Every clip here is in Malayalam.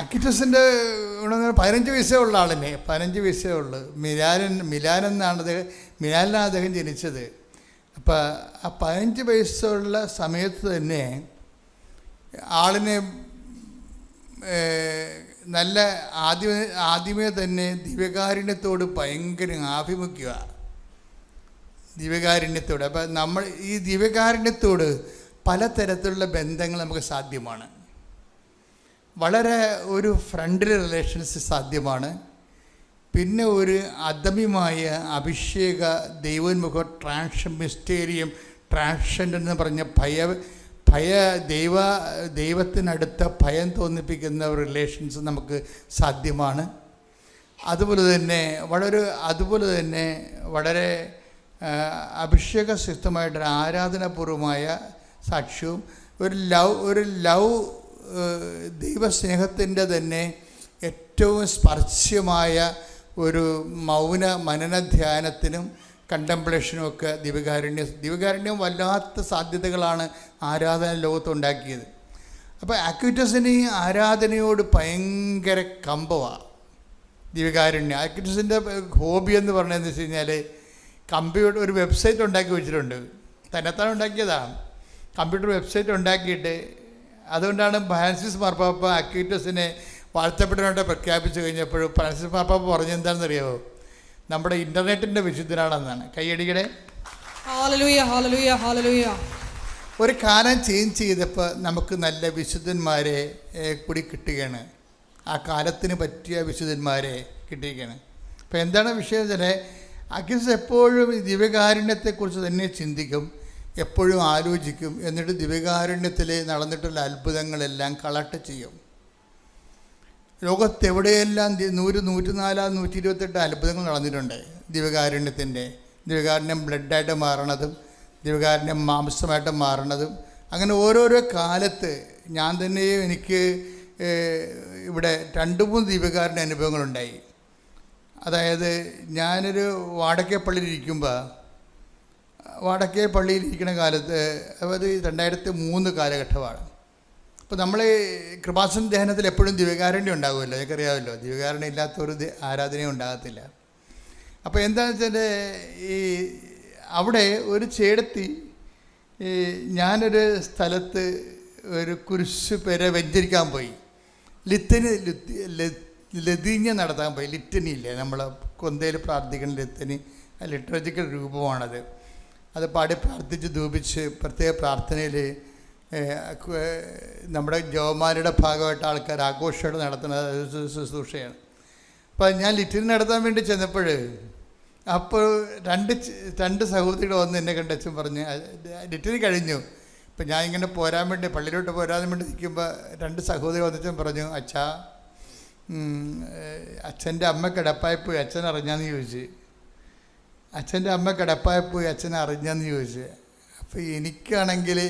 അക്വിറ്റസിൻ്റെ 15 വയസ്സേ ഉള്ള ആളിനെ 15 വയസ്സേ ഉള്ളു. മിലാനാണ് അദ്ദേഹം ജനിച്ചത്. അപ്പം ആ 15 വയസ്സുള്ള സമയത്ത് തന്നെ ആളിനെ നല്ല ആദ്യമേ തന്നെ ദിവ്യകാരുണ്യത്തോട് ഭയങ്കര ആഭിമുഖ്യമാണ്. ദിവ്യകാരുണ്യത്തോട് അപ്പം നമ്മൾ ഈ ദിവ്യകാരുണ്യത്തോട് പലതരത്തിലുള്ള ബന്ധങ്ങൾ നമുക്ക് സാധ്യമാണ്. വളരെ ഒരു ഫ്രണ്ട്ലി റിലേഷൻസ് സാധ്യമാണ്. പിന്നെ ഒരു അദമ്യമായ അഭിഷേക ദൈവോന്മുഖ മിസ്റ്റേരിയം ട്രാൻഷൻ എന്ന് പറഞ്ഞ ദൈവത്തിനടുത്ത ഭയം തോന്നിപ്പിക്കുന്ന റിലേഷൻസ് നമുക്ക് സാധ്യമാണ്. അതുപോലെ തന്നെ വളരെ അഭിഷേകസിദ്ധമായിട്ടൊരു ആരാധനാപൂർവമായ സാക്ഷ്യവും ഒരു ലവ് ദൈവസ്നേഹത്തിൻ്റെ തന്നെ ഏറ്റവും സ്പർശ്യമായ ഒരു മൗന മനനധ്യാനത്തിനും കണ്ടംപ്ലേഷനും ഒക്കെ ദിവ്യകാരുണ്യം വല്ലാത്ത സാധ്യതകളാണ് ആരാധന ലോകത്തുണ്ടാക്കിയത്. അപ്പോൾ അക്വിറ്റസിന് ഈ ആരാധനയോട് ഭയങ്കര കമ്പമാണ് ദിവ്യകാരുണ്യം. അക്വിറ്റസിൻ്റെ ഹോബി എന്ന് പറഞ്ഞതെന്ന് വെച്ച് കഴിഞ്ഞാൽ കമ്പ്യൂട്ടർ ഒരു വെബ്സൈറ്റ് ഉണ്ടാക്കി വെച്ചിട്ടുണ്ട്. തന്നെത്താൻ ഉണ്ടാക്കിയതാണ്. കമ്പ്യൂട്ടർ വെബ്സൈറ്റ് ഉണ്ടാക്കിയിട്ട് അതുകൊണ്ടാണ് ഫ്രാൻസിസ് മാർപ്പാപ്പ അക്വിറ്റസിനെ വാഴ്ത്തപ്പെട്ടവനായിട്ട് പ്രഖ്യാപിച്ചു കഴിഞ്ഞപ്പോൾ ഫ്രാൻസിസ് മാർപ്പാപ്പ പറഞ്ഞെന്താണെന്നറിയാമോ? നമ്മുടെ ഇൻ്റർനെറ്റിൻ്റെ വിശുദ്ധനാണെന്നാണ്. കൈയടിക്കടെ. ഒരു കാലം ചേഞ്ച് ചെയ്തപ്പോൾ നമുക്ക് നല്ല വിശുദ്ധന്മാരെ കൂടി കിട്ടുകയാണ്. ആ കാലത്തിന് പറ്റിയ വിശുദ്ധന്മാരെ കിട്ടുകയാണ്. അപ്പോൾ എന്താണ് വിഷയം വെച്ചാൽ അക്വിറ്റസ് എപ്പോഴും ദിവ്യകാരുണ്യത്തെക്കുറിച്ച് തന്നെ ചിന്തിക്കും, എപ്പോഴും ആലോചിക്കും. എന്നിട്ട് ദിവ്യകാരുണ്യത്തിൽ നടന്നിട്ടുള്ള അത്ഭുതങ്ങളെല്ലാം കളക്ട് ചെയ്യും. ലോകത്തെവിടെയെല്ലാം 100, 104, 128 അത്ഭുതങ്ങൾ നടന്നിട്ടുണ്ട് ദിവ്യകാരുണ്യം ബ്ലഡായിട്ട് മാറണതും ദിവ്യകാരുണ്യം മാംസമായിട്ട് മാറണതും. അങ്ങനെ ഓരോരോ കാലത്ത് ഞാൻ തന്നെയും എനിക്ക് ഇവിടെ 2-3 ദിവ്യകാരുണ്യ അനുഭവങ്ങളുണ്ടായി. അതായത് ഞാനൊരു വാടക പള്ളിയിലിരിക്കുന്ന കാലത്ത് അത് 2003 കാലഘട്ടമാണ്. അപ്പോൾ നമ്മൾ കൃപാസന ധ്യാനത്തിൽ എപ്പോഴും ദിവ്യകാരുണ്യം ഉണ്ടാകുമല്ലോ, എനിക്കറിയാമല്ലോ. ദിവ്യകാരുണ്യം ഇല്ലാത്തൊരു ആരാധനയും ഉണ്ടാകത്തില്ല. അപ്പോൾ എന്താണെന്ന് വെച്ചാൽ ഈ അവിടെ ഒരു ചേടത്തി ഞാനൊരു സ്ഥലത്ത് ഒരു കുരിശ് പേരെ വെഞ്ചരിക്കാൻ പോയി. ലതീഞ്ഞ നടത്താൻ പോയി. ലിറ്റനിയില്ലേ, നമ്മൾ കൊന്തയിൽ പ്രാർത്ഥിക്കുന്ന ലിറ്റനി, ലിറ്ററജിക്കൽ രൂപമാണത്. അത് പാടി പ്രാർത്ഥിച്ച് ധൂപിച്ച് പ്രത്യേക പ്രാർത്ഥനയിൽ നമ്മുടെ ജവമാരുടെ ഭാഗമായിട്ട് ആൾക്കാർ ആഘോഷമായിട്ട് നടത്തുന്ന ശുശ്രൂഷയാണ്. അപ്പോൾ ഞാൻ ലിറ്റനി നടത്താൻ വേണ്ടി ചെന്നപ്പോൾ അപ്പോൾ രണ്ട് സഹോദരികൾ വന്ന് എന്നെ കണ്ടച്ചും പറഞ്ഞ് ലിറ്റനി കഴിഞ്ഞു. ഇപ്പം ഞാൻ ഇങ്ങനെ പള്ളിയിലോട്ട് പോരാൻ വേണ്ടി നിൽക്കുമ്പോൾ 2 സഹോദരി വന്നിച്ചും പറഞ്ഞു, അച്ഛൻ്റെ അമ്മ കിടപ്പായിപ്പോയി, അച്ഛൻ അറിഞ്ഞാന്ന് ചോദിച്ചു. അച്ഛൻ്റെ അമ്മ കിടപ്പായിപ്പോയി, അച്ഛൻ അറിഞ്ഞാന്ന് ചോദിച്ചു. അപ്പോൾ എനിക്കാണെങ്കിൽ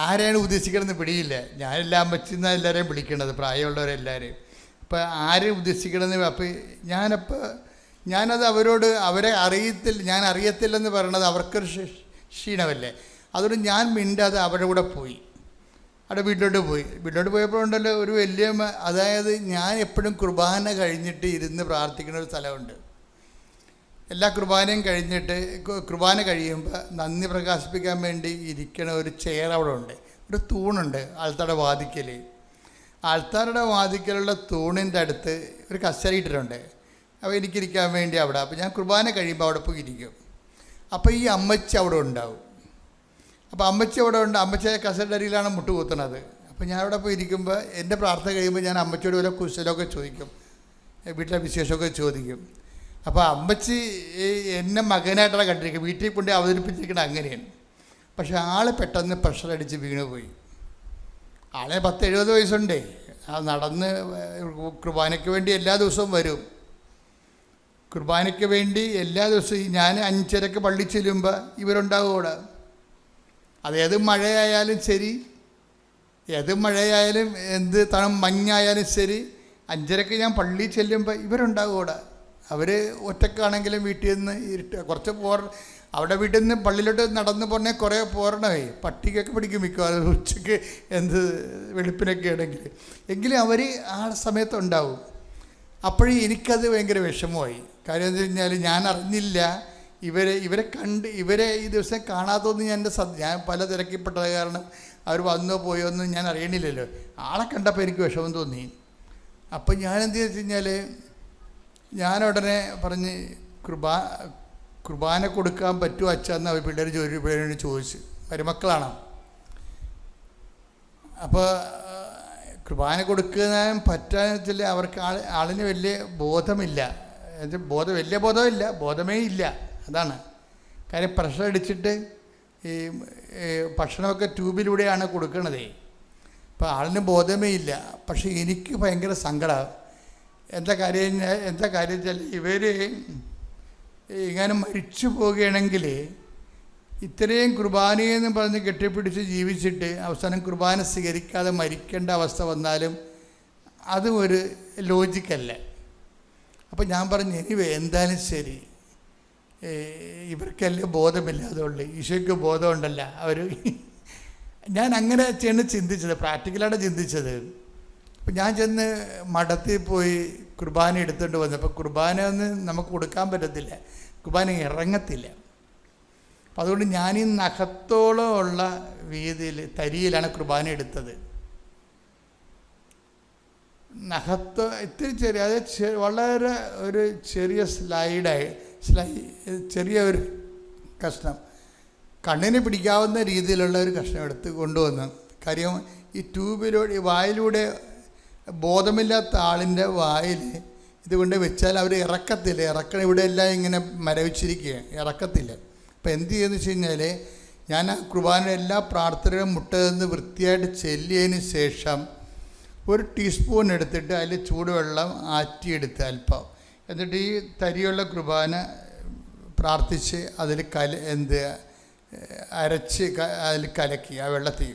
ആരെയാണ് ഉദ്ദേശിക്കണമെന്ന് പിടിയില്ല. ഞാനെല്ലാം അമ്മച്ചിന്നാണ് എല്ലാവരെയും വിളിക്കണത്, പ്രായമുള്ളവരെല്ലാവരെയും. അപ്പോൾ ആരെയും ഉദ്ദേശിക്കണമെന്ന്. അപ്പോൾ ഞാനത് അവരെ ഞാൻ അറിയത്തില്ലെന്ന് പറയണത് അവർക്കൊരു ക്ഷീണമല്ലേ. അതുകൊണ്ട് ഞാൻ മിണ്ടാതെ അവരുടെ കൂടെ പോയി. അവിടെ വീട്ടിലോട്ട് പോയപ്പോഴുണ്ടല്ലോ ഒരു വലിയ, അതായത് ഞാൻ എപ്പോഴും കുർബാന കഴിഞ്ഞിട്ട് ഇരുന്ന് പ്രാർത്ഥിക്കുന്ന ഒരു സ്ഥലമുണ്ട്. എല്ലാ കുർബാനയും കഴിഞ്ഞിട്ട് കുർബാന കഴിയുമ്പോൾ നന്ദി പ്രകാശിപ്പിക്കാൻ വേണ്ടി ഇരിക്കണ ഒരു ചെയർ അവിടെ ഉണ്ട്, ഒരു തൂണുണ്ട് ആൾത്താരുടെ വാതിക്കലുള്ള തൂണിൻ്റെ അടുത്ത് ഒരു കസേര ഇട്ടിട്ടുണ്ട്. അപ്പോൾ എനിക്കിരിക്കാൻ വേണ്ടി അവിടെ. അപ്പോൾ ഞാൻ കുർബാന കഴിയുമ്പോൾ അവിടെ പോയി ഇരിക്കും. അപ്പോൾ ഈ അമ്മച്ചി അവിടെ ഉണ്ടാവും. അപ്പോൾ അമ്മച്ചി അമ്മച്ചിയെ കസേരയുടെ അരിയിലാണ് മുട്ട് കുത്തുന്നത്. അപ്പോൾ ഞാൻ അവിടെ പോയി ഇരിക്കുമ്പോൾ എൻ്റെ പ്രാർത്ഥന കഴിയുമ്പോൾ ഞാൻ അമ്മച്ചിയോട് വല്ല കുശലമൊക്കെ ചോദിക്കും, വീട്ടിലെ വിശേഷമൊക്കെ ചോദിക്കും. അപ്പോൾ അമ്മച്ചി എന്നെ മകനായിട്ടാണ് കണ്ടിരിക്കുക, വീട്ടിൽ കൊണ്ട് അവതരിപ്പിച്ചിരിക്കുന്നത് അങ്ങനെയാണ്. പക്ഷേ ആൾ പെട്ടെന്ന് പ്രഷർ അടിച്ച് വീണുപോയി. ആളെ 10-70 വയസ്സുണ്ടേ. നടന്ന് കുർബാനയ്ക്ക് വേണ്ടി എല്ലാ ദിവസവും വരും. കുർബാനയ്ക്ക് വേണ്ടി എല്ലാ ദിവസവും ഞാൻ 5:30 പള്ളി ചെല്ലുമ്പോൾ ഇവരുണ്ടാവും അവിടെ. അതേത് മഴയായാലും ശരി, എന്ത് മഞ്ഞായാലും ശരി, 5:30 ഞാൻ പള്ളി ചെല്ലുമ്പോൾ ഇവരുണ്ടാവും അവിടെ. അവർ ഒറ്റക്കാണെങ്കിലും വീട്ടിൽ നിന്ന് കുറച്ച് അവിടെ വീട്ടിൽ നിന്ന് പള്ളിയിലോട്ട് നടന്നു പോരണേ കുറേ പോരണമേ, പട്ടിക്കൊക്കെ പിടിക്കും മിക്കവാറും ഉച്ചയ്ക്ക് എന്ത് വെളുപ്പിനൊക്കെ ആണെങ്കിൽ. എങ്കിലും അവർ ആ സമയത്തുണ്ടാവും. അപ്പോഴും എനിക്കത് ഭയങ്കര വിഷമമായി. കാര്യം എന്ന് വെച്ച് കഴിഞ്ഞാൽ ഞാൻ അറിഞ്ഞില്ല ഇവരെ ഈ ദിവസം കാണാത്തതൊന്നും ഞാൻ പല തിരക്കിപ്പെട്ടത് കാരണം അവർ വന്നോ പോയോ ഒന്നും ഞാൻ അറിയണില്ലല്ലോ. ആളെ കണ്ടപ്പോൾ എനിക്ക് വിഷമം തോന്നി. അപ്പം ഞാൻ എന്ത് വെച്ച് കഴിഞ്ഞാൽ ഞാൻ ഉടനെ പറഞ്ഞ് കുർബാന കൊടുക്കാൻ പറ്റുമോ അച്ഛന്ന് അവർ പിള്ളേരോട് ചോദിച്ചു. മരുമക്കളാണ്. അപ്പോൾ കുർബാന കൊടുക്കാൻ പറ്റാന്ന് വെച്ചാൽ അവർക്ക് ആളിന് വലിയ ബോധമില്ല. വലിയ ബോധമില്ല, ബോധമേ ഇല്ല. അതാണ് കാര്യം. പ്രഷർ അടിച്ചിട്ട് ഈ ഭക്ഷണമൊക്കെ ട്യൂബിലൂടെയാണ് കൊടുക്കണതേ. അപ്പോൾ ആളിന് ബോധമേ ഇല്ല. പക്ഷേ എനിക്ക് ഭയങ്കര സങ്കടം. എന്താ കാര്യം വെച്ചാൽ ഇവർ ഇങ്ങനെ മരിച്ചു പോവുകയാണെങ്കിൽ ഇത്രയും കുർബാനയെന്ന് പറഞ്ഞ് കെട്ടിപ്പിടിച്ച് ജീവിച്ചിട്ട് അവസാനം കുർബാന സ്വീകരിക്കാതെ മരിക്കേണ്ട അവസ്ഥ വന്നാലും അതും ഒരു ലോജിക്കല്ല. അപ്പോൾ ഞാൻ പറഞ്ഞു എന്തായാലും ശരി, ഇവർക്കെല്ലാം ബോധമില്ലാതുകൊണ്ട് ഈശോയ്ക്ക് ബോധമുണ്ടല്ല അവർ. ഞാൻ അങ്ങനെ ചിന്തിച്ചത്, പ്രാക്ടിക്കലായിട്ട് ചിന്തിച്ചത്. അപ്പം ഞാൻ ചെന്ന് മഠത്തിൽ പോയി കുർബാന എടുത്തുകൊണ്ട് വന്നു. അപ്പോൾ കുർബാന ഒന്നും നമുക്ക് കൊടുക്കാൻ പറ്റത്തില്ല, കുർബാന ഇറങ്ങത്തില്ല. അപ്പം അതുകൊണ്ട് ഞാനീ നഖത്തോളം ഉള്ള വീതിയിൽ തരിയിലാണ് കുർബാന എടുത്തത്. ഇത്തിരി ചെറിയ, അത് വളരെ ഒരു ചെറിയ ചെറിയ ഒരു കഷ്ണം, കണ്ണിന് പിടിക്കാവുന്ന രീതിയിലുള്ള ഒരു കഷ്ണം എടുത്ത് കൊണ്ടുവന്നു. കാര്യം ഈ ട്യൂബിലൂടെ വായിലൂടെ ബോധമില്ലാത്ത ആളിൻ്റെ വായിൽ ഇതുകൊണ്ട് വെച്ചാൽ അവർ ഇറക്കത്തില്ല. ഇവിടെ എല്ലാം ഇങ്ങനെ മരവിച്ചിരിക്കുക, ഇറക്കത്തില്ല. അപ്പോൾ എന്ത് ചെയ്യുമെന്ന് വെച്ച് കഴിഞ്ഞാൽ ഞാൻ ആ കുർബാന എല്ലാ പ്രാർത്ഥനകളും മുട്ടതെന്ന് വൃത്തിയായിട്ട് ചെല്ലിയതിന് ശേഷം ഒരു ടീസ്പൂൺ എടുത്തിട്ട് അതിൽ ചൂടുവെള്ളം ആറ്റിയെടുത്ത് അല്പം, എന്നിട്ട് ഈ തരിയുള്ള കുർബാന പ്രാർത്ഥിച്ച് അതിൽ അരച്ച് അതിൽ കലക്കി ആ വെള്ളത്തിൽ.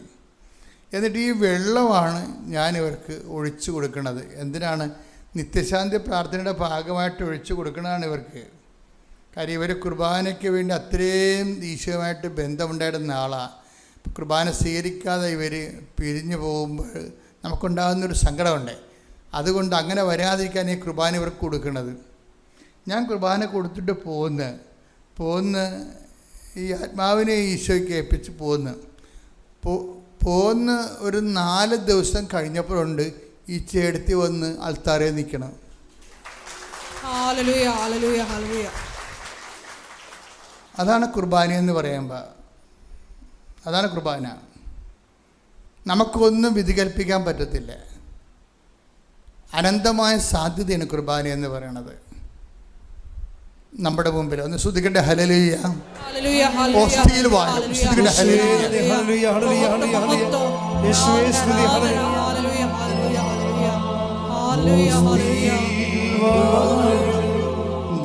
എന്നിട്ട് ഈ വെള്ളമാണ് ഞാനിവർക്ക് ഒഴിച്ചു കൊടുക്കുന്നത്. എന്തിനാണ്? നിത്യശാന്തി പ്രാർത്ഥനയുടെ ഭാഗമായിട്ട് ഒഴിച്ചു കൊടുക്കുന്നതാണ് ഇവർക്ക്. കാര്യം ഇവർ കുർബാനയ്ക്ക് വേണ്ടി അത്രയും ഈശോയുമായിട്ട് ബന്ധമുണ്ടായിരുന്ന ആളാണ്. കുർബാന സ്വീകരിക്കാതെ ഇവർ പിരിഞ്ഞു പോകുമ്പോൾ നമുക്കുണ്ടാകുന്നൊരു സങ്കടമുണ്ട്. അതുകൊണ്ട് അങ്ങനെ വരാതിരിക്കാൻ ഈ കുർബാന ഇവർക്ക് കൊടുക്കുന്നത്. ഞാൻ കുർബാന കൊടുത്തിട്ട് പോന്ന് ഈ ആത്മാവിനെ ഈശോയ്ക്ക് ഏൽപ്പിച്ച് പോന്ന് ഒരു 4 ദിവസം കഴിഞ്ഞപ്പോഴുണ്ട് ഈ ചേടത്തി വന്ന് അൾത്താരേ നിൽക്കണം. അതാണ് കുർബാന എന്ന് പറയുമ്പോൾ. അതാണ് കുർബാന. നമുക്കൊന്നും വിധി കൽപ്പിക്കാൻ പറ്റത്തില്ല. അനന്തമായ സാധ്യതയാണ് കുർബാന എന്ന് പറയുന്നത് നമ്മുടെ മുമ്പിൽ. ഒന്ന് ശ്രുതിക്കട്ടെ ഹല്ലേലൂയ. ഓസ്തിയിൽ വാഴും ശ്രുതിക്കട്ടെ ഹല്ലേലൂയ. യേശുവേ സ്തുതി.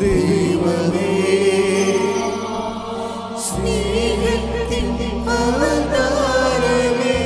ദൈവമേ സ്നേഹത്തിൻ അവതാരമേ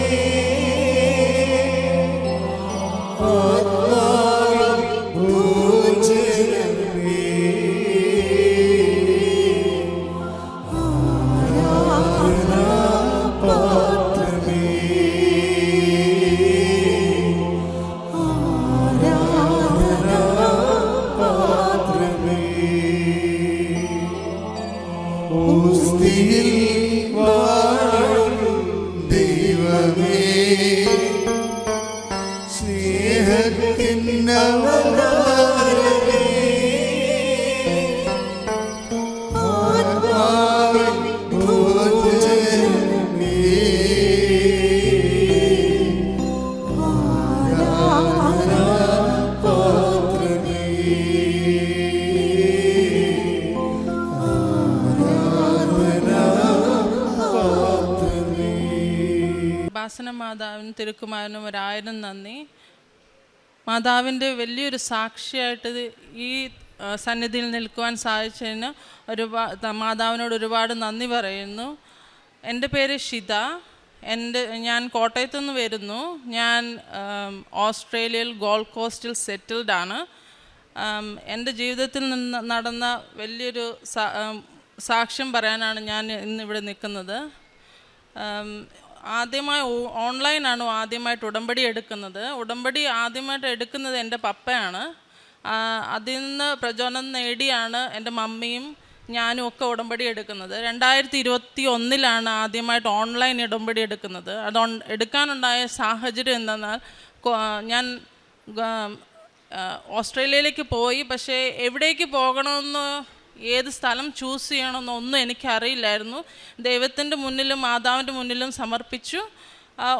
മാതാവിനും തിരുക്കുമാരനും 1000 നന്ദി. മാതാവിൻ്റെ വലിയൊരു സാക്ഷിയായിട്ട് ഈ സന്നിധിയിൽ നിൽക്കുവാൻ സാധിച്ചതിന് മാതാവിനോട് ഒരുപാട് നന്ദി പറയുന്നു. എൻ്റെ പേര് ഷിത. ഞാൻ കോട്ടയത്തു നിന്ന് വരുന്നു. ഞാൻ ഓസ്ട്രേലിയയിൽ ഗോൾഡ് കോസ്റ്റിൽ സെറ്റിൽഡാണ്. എൻ്റെ ജീവിതത്തിൽ നിന്ന് നടന്ന വലിയൊരു സാക്ഷ്യം പറയാനാണ് ഞാൻ ഇന്നിവിടെ നിൽക്കുന്നത്. ആദ്യമായി ഓൺലൈനാണ് ആദ്യമായിട്ട് ഉടമ്പടി എടുക്കുന്നത്. ഉടമ്പടി ആദ്യമായിട്ട് എടുക്കുന്നത് എൻ്റെ പപ്പയാണ്. അതിൽ നിന്ന് പ്രചോദനം നേടിയാണ് എൻ്റെ മമ്മിയും ഞാനും ഒക്കെ ഉടമ്പടി എടുക്കുന്നത്. 2021 ആദ്യമായിട്ട് ഓൺലൈൻ ഉടമ്പടി എടുക്കുന്നത്. അത് എടുക്കാനുണ്ടായ സാഹചര്യം എന്തെന്നാൽ, ഞാൻ ഓസ്ട്രേലിയയിലേക്ക് പോയി. പക്ഷേ എവിടേക്ക് പോകണമെന്ന്, ഏത് സ്ഥലം ചൂസ് ചെയ്യണമെന്നോ ഒന്നും എനിക്കറിയില്ലായിരുന്നു. ദൈവത്തിൻ്റെ മുന്നിലും മാതാവിൻ്റെ മുന്നിലും സമർപ്പിച്ചു.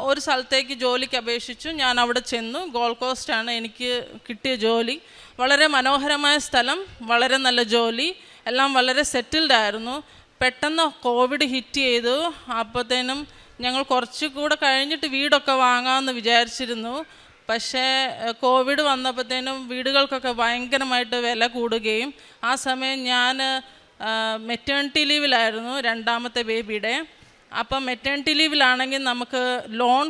ഒരു സ്ഥലത്തേക്ക് ജോലിക്ക് അപേക്ഷിച്ചു. ഞാൻ അവിടെ ചെന്നു. ഗോൾഡ് കോസ്റ്റാണ് എനിക്ക് കിട്ടിയ ജോലി. വളരെ മനോഹരമായ സ്ഥലം, വളരെ നല്ല ജോലി, എല്ലാം വളരെ സെറ്റിൽഡ് ആയിരുന്നു. പെട്ടെന്ന് കോവിഡ് ഹിറ്റ് ചെയ്തു. അപ്പോഴത്തേനും ഞങ്ങൾ കുറച്ചുകൂടെ കഴിഞ്ഞിട്ട് വീടൊക്കെ വാങ്ങാമെന്ന് വിചാരിച്ചിരുന്നു. പക്ഷേ കോവിഡ് വന്നപ്പോഴത്തേനും വീടുകൾക്കൊക്കെ ഭയങ്കരമായിട്ട് വില കൂടുകയും, ആ സമയം ഞാൻ മെറ്റേണിറ്റി ലീവിലായിരുന്നു, രണ്ടാമത്തെ ബേബിയുടെ. അപ്പം മെറ്റേണിറ്റി ലീവിലാണെങ്കിൽ നമുക്ക് ലോൺ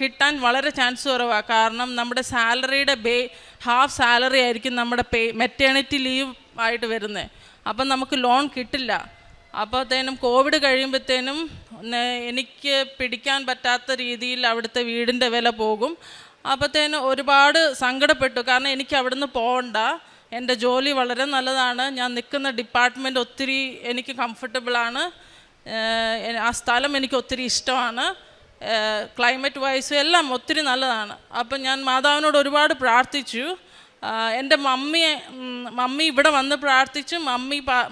കിട്ടാൻ വളരെ ചാൻസ് കുറവാണ്. കാരണം നമ്മുടെ സാലറിയുടെ ഹാഫ് സാലറി ആയിരിക്കും നമ്മുടെ മെറ്റേണിറ്റി ലീവ് ആയിട്ട് വരുന്നത്. അപ്പം നമുക്ക് ലോൺ കിട്ടില്ല. അപ്പോഴത്തേനും കോവിഡ് കഴിയുമ്പോഴത്തേനും എനിക്ക് പിടിക്കാൻ പറ്റാത്ത രീതിയിൽ അവിടുത്തെ വീടിൻ്റെ വില പോകും. അപ്പോഴത്തേനും ഒരുപാട് സങ്കടപ്പെട്ടു. കാരണം എനിക്ക് അവിടുന്ന് പോകണ്ട, എൻ്റെ ജോലി വളരെ നല്ലതാണ്, ഞാൻ നിൽക്കുന്ന ഡിപ്പാർട്ട്മെൻറ്റ് ഒത്തിരി എനിക്ക് കംഫർട്ടബിളാണ്, ആ സ്ഥലം എനിക്ക് ഒത്തിരി ഇഷ്ടമാണ്, ക്ലൈമറ്റ് വൈസും എല്ലാം ഒത്തിരി നല്ലതാണ്. അപ്പം ഞാൻ മാതാവിനോട് ഒരുപാട് പ്രാർത്ഥിച്ചു. എൻ്റെ മമ്മി ഇവിടെ വന്ന് പ്രാർത്ഥിച്ചു.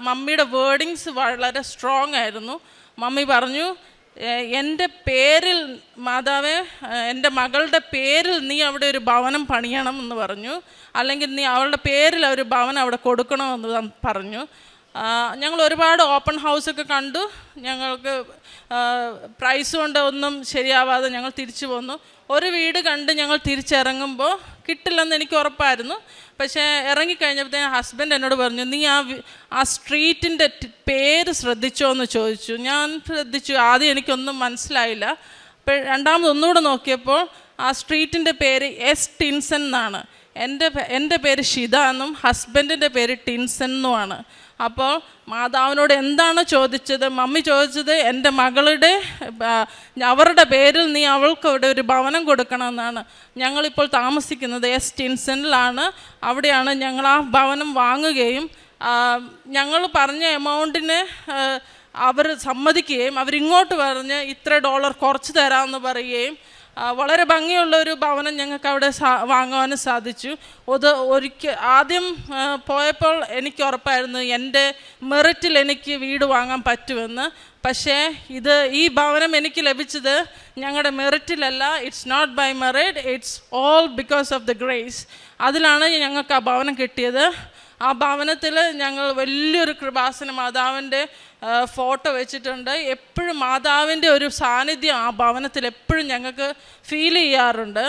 മമ്മിയുടെ വേർഡിങ്സ് വളരെ സ്ട്രോങ് ആയിരുന്നു. മമ്മി പറഞ്ഞു, എൻ്റെ പേരിൽ മാതാവേ, എൻ്റെ മകളുടെ പേരിൽ നീ അവിടെ ഒരു ഭവനം പണിയണം എന്ന് പറഞ്ഞു. അല്ലെങ്കിൽ നീ അവളുടെ പേരിൽ ഒരു ഭവനം അവിടെ കൊടുക്കണമെന്ന് പറഞ്ഞു. ഞങ്ങൾ ഒരുപാട് ഓപ്പൺ ഹൗസൊക്കെ കണ്ടു. ഞങ്ങൾക്ക് പ്രൈസ് കൊണ്ട് ഒന്നും ശരിയാവാതെ ഞങ്ങൾ തിരിച്ചു പോന്നു. ഒരു വീട് കണ്ട് ഞങ്ങൾ തിരിച്ചിറങ്ങുമ്പോൾ കിട്ടില്ലെന്ന് എനിക്ക് ഉറപ്പായിരുന്നു. പക്ഷേ ഇറങ്ങിക്കഴിഞ്ഞപ്പോഴത്തേന് ഹസ്ബൻഡ് എന്നോട് പറഞ്ഞു, നീ ആ സ്ട്രീറ്റിൻ്റെ പേര് ശ്രദ്ധിച്ചോ എന്ന് ചോദിച്ചു. ഞാൻ ശ്രദ്ധിച്ചു. ആദ്യം എനിക്കൊന്നും മനസ്സിലായില്ല. അപ്പോൾ രണ്ടാമതൊന്നുകൂടെ നോക്കിയപ്പോൾ ആ സ്ട്രീറ്റിൻ്റെ പേര് എസ് ടിൻസൺ എന്നാണ്. എൻ്റെ പേര് ഷിത എന്നും ഹസ്ബൻഡിൻ്റെ പേര് ടിൻസൺ എന്നുമാണ്. അപ്പോൾ മാതാവിനോട് എന്താണ് ചോദിച്ചത്? മമ്മി ചോദിച്ചത് എൻ്റെ മകളുടെ അവരുടെ പേരിൽ നീ അവൾക്ക് അവിടെ ഒരു ഭവനം കൊടുക്കണമെന്നാണ്. ഞങ്ങളിപ്പോൾ താമസിക്കുന്നത് എസ് ടിൻസണിലാണ്. അവിടെയാണ് ഞങ്ങൾ ആ ഭവനം വാങ്ങുകയും ഞങ്ങൾ പറഞ്ഞ എമൗണ്ടിന് അവർ സമ്മതിക്കുകയും അവരിങ്ങോട്ട് പറഞ്ഞ് ഇത്ര $, കുറച്ച് തരാമെന്ന് പറയുകയും വളരെ ഭംഗിയുള്ളൊരു ഭവനം ഞങ്ങൾക്ക് അവിടെ വാങ്ങുവാനും സാധിച്ചു. ആദ്യം പോയപ്പോൾ എനിക്ക് ഉറപ്പായിരുന്നു എൻ്റെ മെറിറ്റിൽ എനിക്ക് വീട് വാങ്ങാൻ പറ്റുമെന്ന്. പക്ഷേ ഈ ഭവനം എനിക്ക് ലഭിച്ചത് ഞങ്ങളുടെ മെറിറ്റിലല്ല. It's not by merit, it's all because of the grace. അതിലാണ് ഞങ്ങൾക്ക് ആ ഭവനം കിട്ടിയത്. ആ ഭവനത്തിൽ ഞങ്ങൾ വലിയൊരു കൃപാസന മാതാവിൻ്റെ ഫോട്ടോ വെച്ചിട്ടുണ്ട്. എപ്പോഴും മാതാവിൻ്റെ ഒരു സാന്നിധ്യം ആ ഭവനത്തിൽ എപ്പോഴും ഞങ്ങൾക്ക് ഫീൽ ചെയ്യാറുണ്ട്.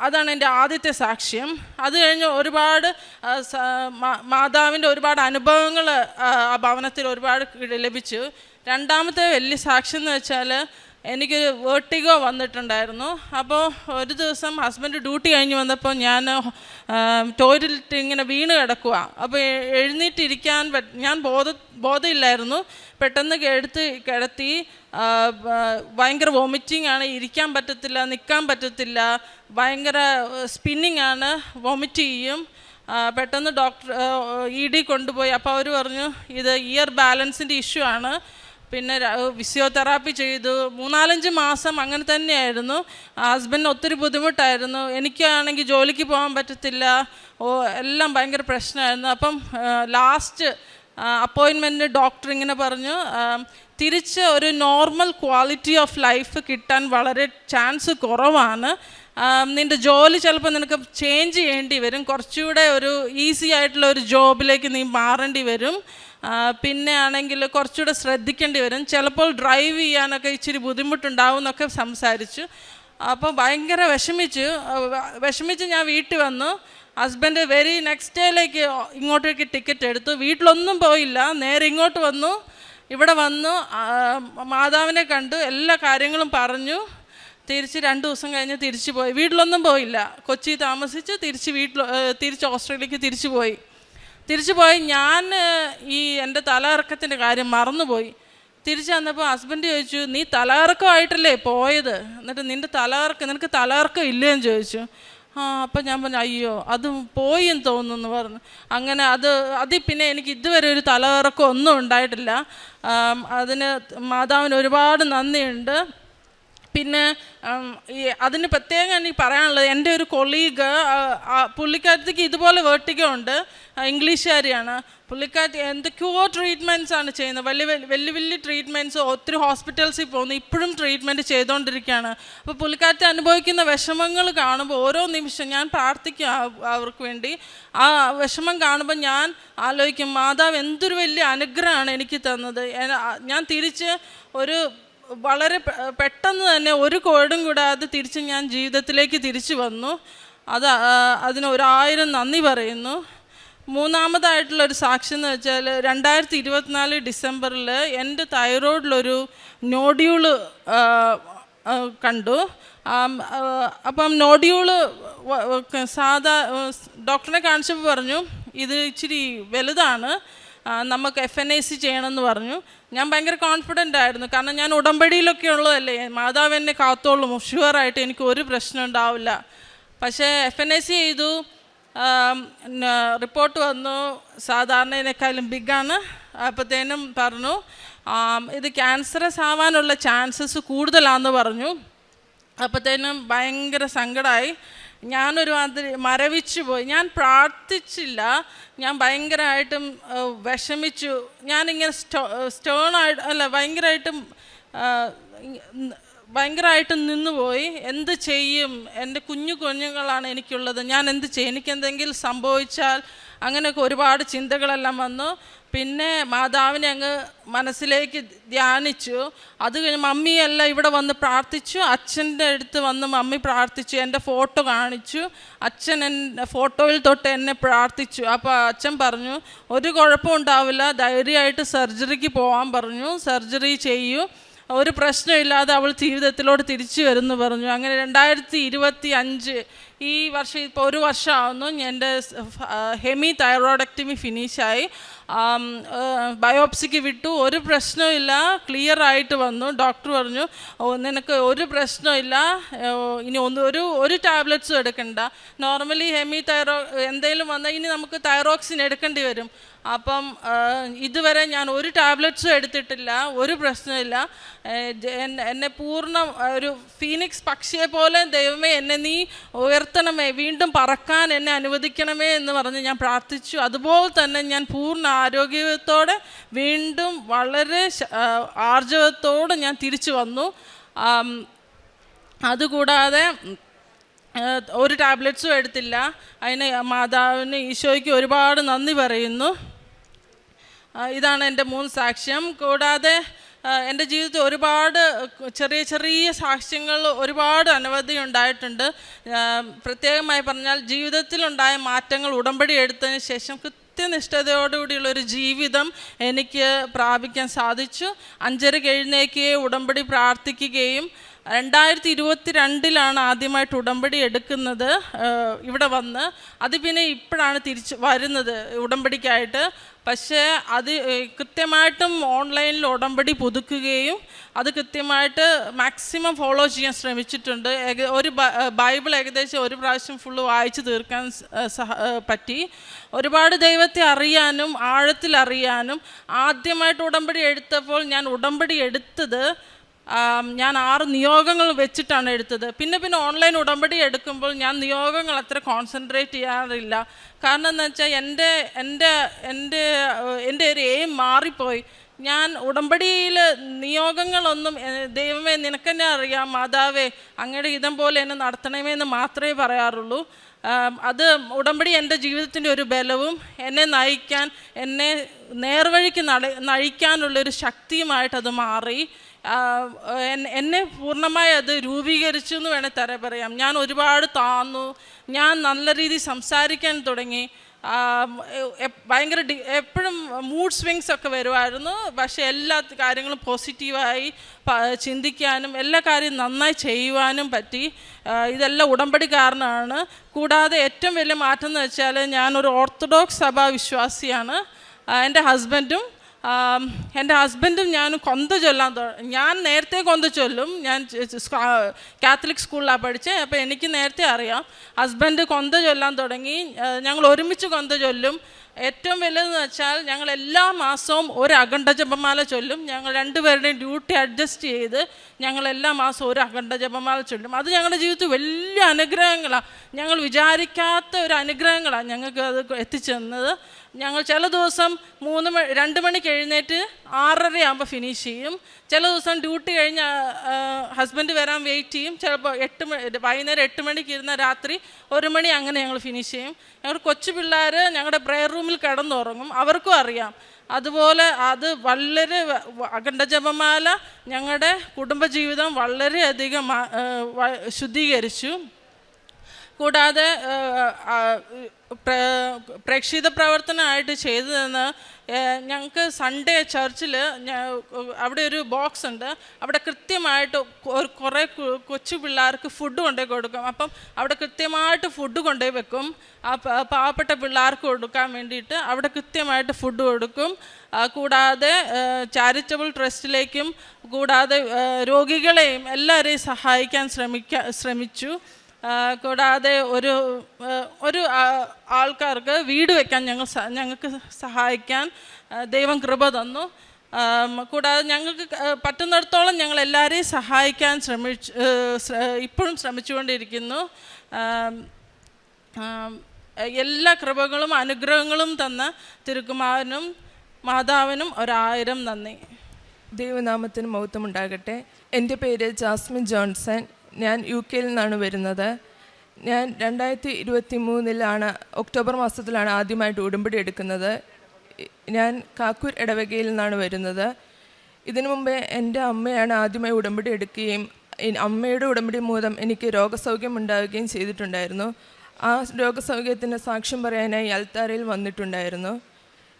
അതാണ് എൻ്റെ ആദ്യത്തെ സാക്ഷ്യം. അത് കഴിഞ്ഞ് ഒരുപാട് മാതാവിൻ്റെ ഒരുപാട് അനുഭവങ്ങൾ ആ ഭവനത്തിൽ ഒരുപാട് ലഭിച്ചു. രണ്ടാമത്തെ വലിയ സാക്ഷ്യം എന്ന് വെച്ചാൽ, എനിക്കൊരു വേർട്ടിഗോ വന്നിട്ടുണ്ടായിരുന്നു. അപ്പോൾ ഒരു ദിവസം ഹസ്ബൻഡ് ഡ്യൂട്ടി കഴിഞ്ഞ് വന്നപ്പോൾ ഞാൻ ടോയ്ലറ്റിൽ ഇങ്ങനെ വീണ് കിടക്കുക. അപ്പോൾ എഴുന്നേറ്റിരിക്കാൻ ഞാൻ ബോധമില്ലായിരുന്നു. പെട്ടെന്ന് കിടത്തി. ഭയങ്കര വോമിറ്റിംഗ് ആണ്, ഇരിക്കാൻ പറ്റത്തില്ല, നിൽക്കാൻ പറ്റത്തില്ല, ഭയങ്കര സ്പിന്നിങ് ആണ്, വോമിറ്റ് ചെയ്യും. പെട്ടെന്ന് ഡോക്ടർ ED കൊണ്ടുപോയി. അപ്പോൾ അവർ പറഞ്ഞു ഇത് ഇയർ ബാലൻസിൻ്റെ ഇഷ്യൂ ആണ്. പിന്നെ ഫിസിയോതെറാപ്പി ചെയ്തു. 3-4 മാസം അങ്ങനെ തന്നെയായിരുന്നു. ഹസ്ബൻഡിന് ഒത്തിരി ബുദ്ധിമുട്ടായിരുന്നു. എനിക്കാണെങ്കിൽ ജോലിക്ക് പോകാൻ പറ്റത്തില്ല. എല്ലാം ഭയങ്കര പ്രശ്നമായിരുന്നു. അപ്പം ലാസ്റ്റ് അപ്പോയിൻമെൻറ്റിന് ഡോക്ടർ ഇങ്ങനെ പറഞ്ഞു, തിരിച്ച് ഒരു നോർമൽ ക്വാളിറ്റി ഓഫ് ലൈഫ് കിട്ടാൻ വളരെ ചാൻസ് കുറവാണ്. നിൻ്റെ ജോലി ചിലപ്പോൾ നിനക്ക് ചേഞ്ച് ചെയ്യേണ്ടി വരും, കുറച്ചുകൂടെ ഒരു ഈസി ആയിട്ടുള്ള ഒരു ജോബിലേക്ക് നീ മാറേണ്ടി വരും. പിന്നെ ആണെങ്കിൽ കുറച്ചുകൂടെ ശ്രദ്ധിക്കേണ്ടി വരും, ചിലപ്പോൾ ഡ്രൈവ് ചെയ്യാനൊക്കെ ഇച്ചിരി ബുദ്ധിമുട്ടുണ്ടാവും എന്നൊക്കെ സംസാരിച്ചു. അപ്പോൾ ഭയങ്കര വിഷമിച്ച് ഞാൻ വീട്ടിൽ വന്നു. ഹസ്ബൻഡ് വെരി നെക്സ്റ്റ് ഡേയിലേക്ക് ഇങ്ങോട്ടേക്ക് ടിക്കറ്റ് എടുത്തു. വീട്ടിലൊന്നും പോയില്ല, നേരെ ഇങ്ങോട്ട് വന്നു. ഇവിടെ വന്നു മാതാവിനെ കണ്ടു, എല്ലാ കാര്യങ്ങളും പറഞ്ഞു. തിരിച്ച് 2 ദിവസം കഴിഞ്ഞ് തിരിച്ചു പോയി. വീട്ടിലൊന്നും പോയില്ല, കൊച്ചി താമസിച്ച് തിരിച്ച് ഓസ്ട്രേലിയക്ക് തിരിച്ചു പോയി. തിരിച്ചു പോയി ഞാൻ ഈ എൻ്റെ തലയിറക്കത്തിൻ്റെ കാര്യം മറന്നുപോയി. തിരിച്ചു വന്നപ്പോൾ ഹസ്ബൻഡ് ചോദിച്ചു, നീ തലയിറക്കമായിട്ടല്ലേ പോയത്, എന്നിട്ട് നിനക്ക് തലയിറക്കം ഇല്ലേന്ന് ചോദിച്ചു. അപ്പം ഞാൻ പറഞ്ഞു, അയ്യോ അത് പോയി എന്ന് തോന്നുന്നു പറഞ്ഞു. അങ്ങനെ അതിൽ പിന്നെ എനിക്ക് ഇതുവരെ ഒരു തലയിറക്കം ഒന്നും ഉണ്ടായിട്ടില്ല. അതിന് മാതാവിന് ഒരുപാട് നന്ദിയുണ്ട്. പിന്നെ അതിന് പ്രത്യേകം എനിക്ക് പറയാനുള്ളത്, എൻ്റെ ഒരു കൊളീഗ്, പുള്ളിക്കാരത്തേക്ക് ഇതുപോലെ വേർട്ടിഗോ ഉണ്ട്, ഇംഗ്ലീഷുകാരിയാണ്. പുള്ളിക്കാരത്തി എന്തൊക്കെയോ ട്രീറ്റ്മെൻറ്റ്സ് ആണ് ചെയ്യുന്നത്, വലിയ ട്രീറ്റ്മെൻറ്റ്സ്, ഒത്തിരി ഹോസ്പിറ്റൽസിൽ പോകുന്നു, ഇപ്പോഴും ട്രീറ്റ്മെൻറ്റ് ചെയ്തുകൊണ്ടിരിക്കുകയാണ്. അപ്പോൾ പുള്ളിക്കാരത്തി അനുഭവിക്കുന്ന വിഷമങ്ങൾ കാണുമ്പോൾ ഓരോ നിമിഷം ഞാൻ പ്രാർത്ഥിക്കും അവർക്ക് വേണ്ടി. ആ വിഷമം കാണുമ്പോൾ ഞാൻ ആലോചിക്കും, മാതാവ് എന്തൊരു വലിയ അനുഗ്രഹമാണ് എനിക്ക് തന്നത്. ഞാൻ തിരിച്ച് വളരെ പെട്ടെന്ന് തന്നെ ഒരു കോടും കൂടാതെ തിരിച്ച് ഞാൻ ജീവിതത്തിലേക്ക് തിരിച്ചു വന്നു. അതിന് 1000 നന്ദി പറയുന്നു. മൂന്നാമതായിട്ടുള്ളൊരു സാക്ഷ്യം എന്ന് വെച്ചാൽ 2024 ഡിസംബറിൽ എൻ്റെ തൈറോയിഡിലൊരു നോഡ്യൂള് കണ്ടു. അപ്പം നോഡ്യൂള് സാധാ ഡോക്ടറിനെ കാണിച്ചപ്പോൾ പറഞ്ഞു, ഇത് ഇച്ചിരി വലുതാണ്, നമുക്ക് FNAC ചെയ്യണമെന്ന് പറഞ്ഞു. ഞാൻ ഭയങ്കര കോൺഫിഡൻ്റ് ആയിരുന്നു, കാരണം ഞാൻ ഉടമ്പടിയിലൊക്കെ ഉള്ളതല്ലേ, മാതാവ് എന്നെ കാത്തോളും, ഷുവറായിട്ട് എനിക്ക് ഒരു പ്രശ്നം ഉണ്ടാവില്ല. പക്ഷേ FNAC ചെയ്തു, റിപ്പോർട്ട് വന്നു സാധാരണേനേക്കാളും ബിഗാണ്. അപ്പോഴത്തേനും പറഞ്ഞു ഇത് ക്യാൻസറസ് ആവാനുള്ള ചാൻസസ് കൂടുതലാണെന്ന് പറഞ്ഞു. അപ്പോഴത്തേനും ഭയങ്കര സങ്കടമായി. ഞാനൊരു മാതിരി മരവിച്ചു പോയി. ഞാൻ പ്രാർത്ഥിച്ചില്ല, ഞാൻ ഭയങ്കരമായിട്ടും വിഷമിച്ചു. ഞാനിങ്ങനെ ഭയങ്കരമായിട്ടും നിന്നുപോയി. എന്ത് ചെയ്യും, എൻ്റെ കുഞ്ഞുങ്ങളാണ് എനിക്കുള്ളത്, ഞാൻ എന്ത് ചെയ്യും, എനിക്കെന്തെങ്കിലും സംഭവിച്ചാൽ, അങ്ങനെയൊക്കെ ഒരുപാട് ചിന്തകളെല്ലാം വന്നു. പിന്നെ മാതാവിനെ അങ്ങ് മനസ്സിലേക്ക് ധ്യാനിച്ചു. അത് കഴിഞ്ഞ് മമ്മിയെല്ലാം ഇവിടെ വന്ന് പ്രാർത്ഥിച്ചു. അച്ഛൻ്റെ അടുത്ത് വന്ന് മമ്മി പ്രാർത്ഥിച്ചു, എൻ്റെ ഫോട്ടോ കാണിച്ചു. അച്ഛൻ ഫോട്ടോയിൽ തൊട്ട് എന്നെ പ്രാർത്ഥിച്ചു. അപ്പോൾ അച്ഛൻ പറഞ്ഞു, ഒരു കുഴപ്പം ഉണ്ടാവില്ല, ധൈര്യമായിട്ട് സർജറിക്ക് പോകാൻ പറഞ്ഞു, സർജറി ചെയ്യൂ, ഒരു പ്രശ്നമില്ലാതെ അവൾ ജീവിതത്തിലോട്ട് തിരിച്ചു വരുമെന്ന് പറഞ്ഞു. അങ്ങനെ 2025 ഈ വർഷം, ഇപ്പോൾ 1 വർഷമാവുന്നു, എൻ്റെ ഹെമി തൈറോയിഡക്ടമി ഫിനിഷായി. ബയോപ്സിക്ക് വിട്ടു, ഒരു പ്രശ്നമില്ല, ക്ലിയർ ആയിട്ട് വന്നു. ഡോക്ടർ പറഞ്ഞു, നിനക്ക് ഒരു പ്രശ്നമില്ല, ഇനി ഒരു ടാബ്ലറ്റ്സും എടുക്കണ്ട. നോർമലി ഹെമി എന്തെങ്കിലും വന്നാൽ ഇനി നമുക്ക് തൈറോക്സിൻ എടുക്കേണ്ടി വരും. അപ്പം ഇതുവരെ ഞാൻ ഒരു ടാബ്ലറ്റ്സും എടുത്തിട്ടില്ല, ഒരു പ്രശ്നമില്ല. എന്നെ പൂർണ്ണ ഒരു ഫീനിക്സ് പക്ഷിയെ പോലെ, ദൈവമേ എന്നെ നീ ഉയർത്തണമേ, വീണ്ടും പറക്കാൻ എന്നെ അനുവദിക്കണമേ എന്ന് പറഞ്ഞ് ഞാൻ പ്രാർത്ഥിച്ചു. അതുപോലെ തന്നെ ഞാൻ പൂർണ്ണ ആരോഗ്യത്തോടെ വീണ്ടും വളരെ ആർജവത്തോടെ ഞാൻ തിരിച്ചു വന്നു. അതുകൂടാതെ ഒരു ടാബ്ലറ്റ്സും എടുത്തില്ല. അതിന് മാതാവിന്, ഈശോയ്ക്ക് ഒരുപാട് നന്ദി പറയുന്നു. ഇതാണ് എൻ്റെ 3 സാക്ഷ്യം. കൂടാതെ എൻ്റെ ജീവിതത്തിൽ ഒരുപാട് ചെറിയ സാക്ഷ്യങ്ങൾ ഒരുപാട് അനവധി ഉണ്ടായിട്ടുണ്ട്. പ്രത്യേകമായി പറഞ്ഞാൽ ജീവിതത്തിലുണ്ടായ മാറ്റങ്ങൾ ഉടമ്പടി എടുത്തതിന് ശേഷം കൃത്യനിഷ്ഠതയോടുകൂടിയുള്ളൊരു ജീവിതം എനിക്ക് പ്രാപിക്കാൻ സാധിച്ചു. 5:30 എഴുന്നേൽക്കുകയും ഉടമ്പടി പ്രാർത്ഥിക്കുകയും 2022 ആദ്യമായിട്ട് ഉടമ്പടി എടുക്കുന്നത് ഇവിടെ വന്ന്. അത് പിന്നെ ഇപ്പോഴാണ് തിരിച്ച് വരുന്നത് ഉടമ്പടിക്കായിട്ട്. പക്ഷേ അത് കൃത്യമായിട്ടും ഓൺലൈനിൽ ഉടമ്പടി പുതുക്കുകയും അത് കൃത്യമായിട്ട് മാക്സിമം ഫോളോ ചെയ്യാൻ ശ്രമിച്ചിട്ടുണ്ട്. ഒരു ബൈബിൾ ഏകദേശം 1 പ്രാവശ്യം ഫുള്ള് വായിച്ച് തീർക്കാൻ പറ്റി. ഒരുപാട് ദൈവത്തെ അറിയാനും ആഴത്തിലറിയാനും. ആദ്യമായിട്ട് ഉടമ്പടി എടുത്തപ്പോൾ ഞാൻ ഉടമ്പടി എടുത്തത് ഞാൻ 6 നിയോഗങ്ങൾ വെച്ചിട്ടാണ് എടുത്തത്. പിന്നെ ഓൺലൈൻ ഉടമ്പടി എടുക്കുമ്പോൾ ഞാൻ നിയോഗങ്ങൾ അത്ര കോൺസെൻട്രേറ്റ് ചെയ്യാറില്ല. കാരണം എന്താ വെച്ചാൽ എൻ്റെ ഒരു എയിം മാറിപ്പോയി. ഞാൻ ഉടമ്പടിയിൽ നിയോഗങ്ങളൊന്നും, ദൈവമേ നിനക്കെന്നെ അറിയാം, മാതാവേ അങ്ങയുടെ ഇതം പോലെ എന്നെ നടത്തണമേ എന്ന് മാത്രമേ പറയാറുള്ളൂ. അത് ഉടമ്പടി എൻ്റെ ജീവിതത്തിൻ്റെ ഒരു ബലവും എന്നെ നയിക്കാൻ, എന്നെ നേർവഴിക്ക് നയിക്കാനുള്ളൊരു ശക്തിയുമായിട്ടത് മാറി. എന്നെ പൂർണ്ണമായി അത് രൂപീകരിച്ചു എന്ന് വേണേൽ പറയാം. ഞാൻ ഒരുപാട് താന്നു, ഞാൻ നല്ല രീതിയിൽ സംസാരിക്കാൻ തുടങ്ങി. ഭയങ്കര എപ്പോഴും മൂഡ് സ്വിങ്സ് ഒക്കെ വരുമായിരുന്നു. പക്ഷേ എല്ലാ കാര്യങ്ങളും പോസിറ്റീവായി ചിന്തിക്കാനും എല്ലാ കാര്യവും നന്നായി ചെയ്യുവാനും പറ്റി. ഇതെല്ലാം ഉടമ്പടി കാരണമാണ്. കൂടാതെ ഏറ്റവും വലിയ മാറ്റം എന്ന് വെച്ചാൽ ഞാനൊരു ഓർത്തഡോക്സ് സഭാ വിശ്വാസിയാണ്. എൻ്റെ ഹസ്ബൻഡും ഞാനും കൊന്ത ചൊല്ലാൻ ഞാൻ നേരത്തെ കൊന്ത ചൊല്ലും. ഞാൻ കാത്തലിക് സ്കൂളിലാണ് പഠിച്ചത്. അപ്പോൾ എനിക്ക് നേരത്തെ അറിയാം. ഹസ്ബൻഡ് കൊന്ത ചൊല്ലാൻ തുടങ്ങി. ഞങ്ങൾ ഒരുമിച്ച് കൊന്ത ചൊല്ലും. ഏറ്റവും വലുതെന്ന് വെച്ചാൽ ഞങ്ങൾ എല്ലാ മാസവും ഒരു അഖണ്ഡ ജപമാല ചൊല്ലും. ഞങ്ങൾ രണ്ടുപേരുടെയും ഡ്യൂട്ടി അഡ്ജസ്റ്റ് ചെയ്ത് ഞങ്ങൾ എല്ലാ മാസവും ഒരു അഖണ്ഡ ജപമാല ചൊല്ലും. അത് ഞങ്ങളുടെ ജീവിതത്തിൽ വലിയ അനുഗ്രഹങ്ങളാണ്. ഞങ്ങൾ വിചാരിക്കാത്ത ഒരു അനുഗ്രഹങ്ങളാണ് ഞങ്ങൾക്ക് അത് എത്തിച്ചെന്നത്. ഞങ്ങൾ ചില ദിവസം 2 മണിക്ക് എഴുന്നേറ്റ് 6:30 ഫിനിഷ് ചെയ്യും. ചില ദിവസം ഡ്യൂട്ടി കഴിഞ്ഞ് ഹസ്ബൻഡ് വരാൻ വെയിറ്റ് ചെയ്യും. ചിലപ്പോൾ വൈകുന്നേരം 8 മണിക്ക് ഇരുന്ന രാത്രി 1 മണി അങ്ങനെ ഞങ്ങൾ ഫിനിഷ് ചെയ്യും. ഞങ്ങൾ കൊച്ചു പിള്ളേർ ഞങ്ങളുടെ പ്രെയർ റൂമിൽ കിടന്നുറങ്ങും. അവർക്കും അറിയാം. അതുപോലെ അത് വളരെ അഖണ്ഡ ജപമാല ഞങ്ങളുടെ കുടുംബജീവിതം വളരെയധികം ശുദ്ധീകരിച്ചു. കൂടാതെ പ്രേക്ഷിത പ്രവർത്തനമായിട്ട് ചെയ്തതെന്ന് ഞങ്ങൾക്ക് സൺഡേ ചർച്ചിൽ അവിടെ ഒരു ബോക്സ് ഉണ്ട്. അവിടെ കൃത്യമായിട്ട് കുറേ കൊച്ചു പിള്ളേർക്ക് ഫുഡ് കൊണ്ടുപോയി കൊടുക്കും. അപ്പം അവിടെ കൃത്യമായിട്ട് ഫുഡ് കൊണ്ടുപോയി വെക്കും. പാവപ്പെട്ട പിള്ളേർക്ക് കൊടുക്കാൻ വേണ്ടിയിട്ട് അവിടെ കൃത്യമായിട്ട് ഫുഡ് കൊടുക്കും. കൂടാതെ ചാരിറ്റബിൾ ട്രസ്റ്റിലേക്കും കൂടാതെ രോഗികളെയും എല്ലാവരെയും സഹായിക്കാൻ ശ്രമിച്ചു. കൂടാതെ ഒരു ആൾക്കാർക്ക് വീട് വയ്ക്കാൻ ഞങ്ങൾക്ക് സഹായിക്കാൻ ദൈവം കൃപ തന്നു. കൂടാതെ ഞങ്ങൾക്ക് പറ്റുന്നിടത്തോളം ഞങ്ങൾ എല്ലാവരെയും സഹായിക്കാൻ ഇപ്പോഴും ശ്രമിച്ചുകൊണ്ടിരിക്കുന്നു. എല്ലാ കൃപകളും അനുഗ്രഹങ്ങളും തന്ന തിരുക്കുമാരനും മാതാവിനും 1000 നന്ദി. ദൈവനാമത്തിന് മഹത്വമുണ്ടാകട്ടെ. എൻ്റെ പേര് ജാസ്മിൻ ജോൺസൺ. ഞാൻ UK നിന്നാണ് വരുന്നത്. ഞാൻ 2023 ഒക്ടോബർ മാസത്തിലാണ് ആദ്യമായിട്ട് ഉടമ്പടി എടുക്കുന്നത്. ഞാൻ കാക്കൂർ ഇടവകയിൽ നിന്നാണ് വരുന്നത്. ഇതിനു മുമ്പേ എൻ്റെ അമ്മയാണ് ആദ്യമായി ഉടമ്പടി എടുക്കുകയും അമ്മയുടെ ഉടമ്പടി മൂലം എനിക്ക് രോഗസൗഖ്യം ഉണ്ടാവുകയും ചെയ്തിട്ടുണ്ടായിരുന്നു. ആ രോഗസൗഖ്യത്തിന് സാക്ഷ്യം പറയാനായി അൽത്താരയിൽ വന്നിട്ടുണ്ടായിരുന്നു.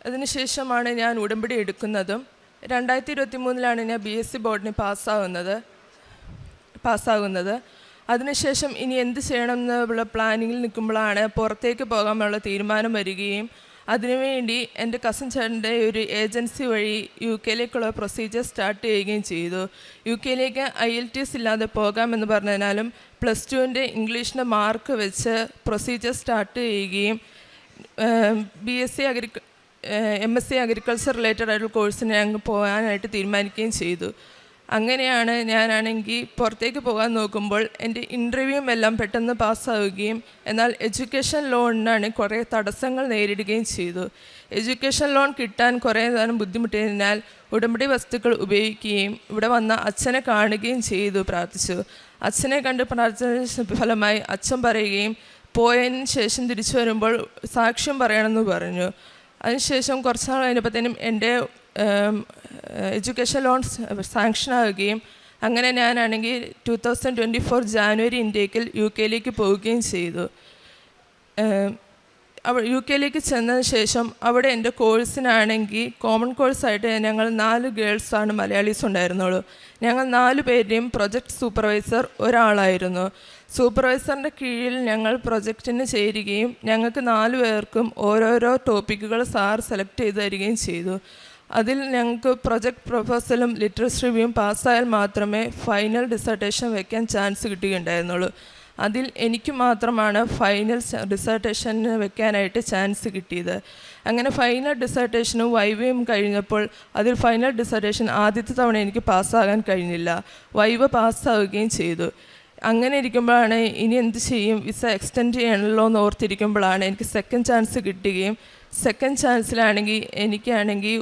അതിനുശേഷമാണ് ഞാൻ ഉടമ്പടി എടുക്കുന്നതും. 2023 ഞാൻ BSc ബോർഡിന് പാസ്സാകുന്നത്. അതിനുശേഷം ഇനി എന്ത് ചെയ്യണം എന്നുള്ള പ്ലാനിങ്ങിൽ നിൽക്കുമ്പോഴാണ് പുറത്തേക്ക് പോകാനുള്ള തീരുമാനം വരികയും അതിനുവേണ്ടി എൻ്റെ കസിൻ ചേട്ടൻ്റെ ഒരു ഏജൻസി വഴി UK പ്രൊസീജിയർ സ്റ്റാർട്ട് ചെയ്യുകയും ചെയ്തു. UK IELTS ഇല്ലാതെ പോകാമെന്ന് പറഞ്ഞതിനാലും +2 ഇംഗ്ലീഷിൻ്റെ മാർക്ക് വെച്ച് പ്രൊസീജിയർ സ്റ്റാർട്ട് ചെയ്യുകയും MSc അഗ്രികൾച്ചർ റിലേറ്റഡ് ആയിട്ടുള്ള കോഴ്സിന് ഞങ്ങൾ പോകാനായിട്ട് തീരുമാനിക്കുകയും ചെയ്തു. അങ്ങനെയാണ് ഞാനാണെങ്കിൽ പുറത്തേക്ക് പോകാൻ നോക്കുമ്പോൾ എൻ്റെ ഇൻ്റർവ്യൂവും എല്ലാം പെട്ടെന്ന് പാസ്സാവുകയും എന്നാൽ എഡ്യൂക്കേഷൻ ലോണിനാണ് കുറേ തടസ്സങ്ങൾ നേരിടുകയും ചെയ്തു. എഡ്യൂക്കേഷൻ ലോൺ കിട്ടാൻ കുറേ നേരം ബുദ്ധിമുട്ടിയതിനാൽ ഉടമ്പടി വസ്തുക്കൾ ഉപയോഗിക്കുകയും ഇവിടെ വന്ന അച്ഛനെ കാണുകയും ചെയ്തു, പ്രാർത്ഥിച്ചു. അച്ഛനെ കണ്ട് പ്രാർത്ഥന ഫലമായി അച്ഛൻ പറയുകയും പോയതിന് ശേഷം തിരിച്ചു വരുമ്പോൾ സാക്ഷ്യം പറയണമെന്ന് പറഞ്ഞു. അതിനുശേഷം കുറച്ച് നാൾ കഴിഞ്ഞപ്പോഴത്തേനും എൻ്റെ എഡ്യൂക്കേഷൻ ലോൺ സാങ്ഷനാവുകയും അങ്ങനെ ഞാനാണെങ്കിൽ 2024 ജാനുവരി ഇൻടേക്കിൽ UK പോവുകയും ചെയ്തു. UK ചെന്നതിന് ശേഷം അവിടെ എൻ്റെ കോഴ്സിനാണെങ്കിൽ കോമൺ കോഴ്സായിട്ട് ഞങ്ങൾ 4 ഗേൾസാണ് മലയാളീസ് ഉണ്ടായിരുന്നുള്ളൂ. ഞങ്ങൾ 4 പേരുടെയും പ്രൊജക്റ്റ് സൂപ്പർവൈസർ ഒരാളായിരുന്നു. സൂപ്പർവൈസറിൻ്റെ കീഴിൽ ഞങ്ങൾ പ്രൊജക്റ്റിന് ചേരുകയും ഞങ്ങൾക്ക് 4 പേർക്കും ഓരോരോ ടോപ്പിക്കുകൾ സാർ സെലക്ട് ചെയ്ത് തരികയും ചെയ്തു. അതിൽ ഞങ്ങൾക്ക് പ്രൊജക്റ്റ് പ്രൊപ്പോസലും ലിറ്ററേച്ചർ റിവ്യൂവും പാസ്സായാൽ മാത്രമേ ഫൈനൽ ഡിസർട്ടേഷൻ വയ്ക്കാൻ ചാൻസ് കിട്ടുകയുണ്ടായിരുന്നുള്ളൂ. അതിൽ എനിക്ക് മാത്രമാണ് ഫൈനൽ ഡിസർട്ടേഷന് വെക്കാനായിട്ട് ചാൻസ് കിട്ടിയത്. അങ്ങനെ ഫൈനൽ ഡിസർട്ടേഷനും വൈവയും കഴിഞ്ഞപ്പോൾ അതിൽ ഫൈനൽ ഡിസർട്ടേഷൻ ആദ്യത്തെ തവണ എനിക്ക് പാസ്സാകാൻ കഴിഞ്ഞില്ല. വൈവ പാസ്സാവുകയും ചെയ്തു. അങ്ങനെ ഇരിക്കുമ്പോഴാണ് ഇനി എന്ത് ചെയ്യും, വിസ എക്സ്റ്റെൻഡ് ചെയ്യണമല്ലോ എന്ന് ഓർത്തിരിക്കുമ്പോഴാണ് എനിക്ക് സെക്കൻഡ് ചാൻസ് കിട്ടുകയും സെക്കൻഡ് ചാൻസിലാണെങ്കിൽ എനിക്കാണെങ്കിൽ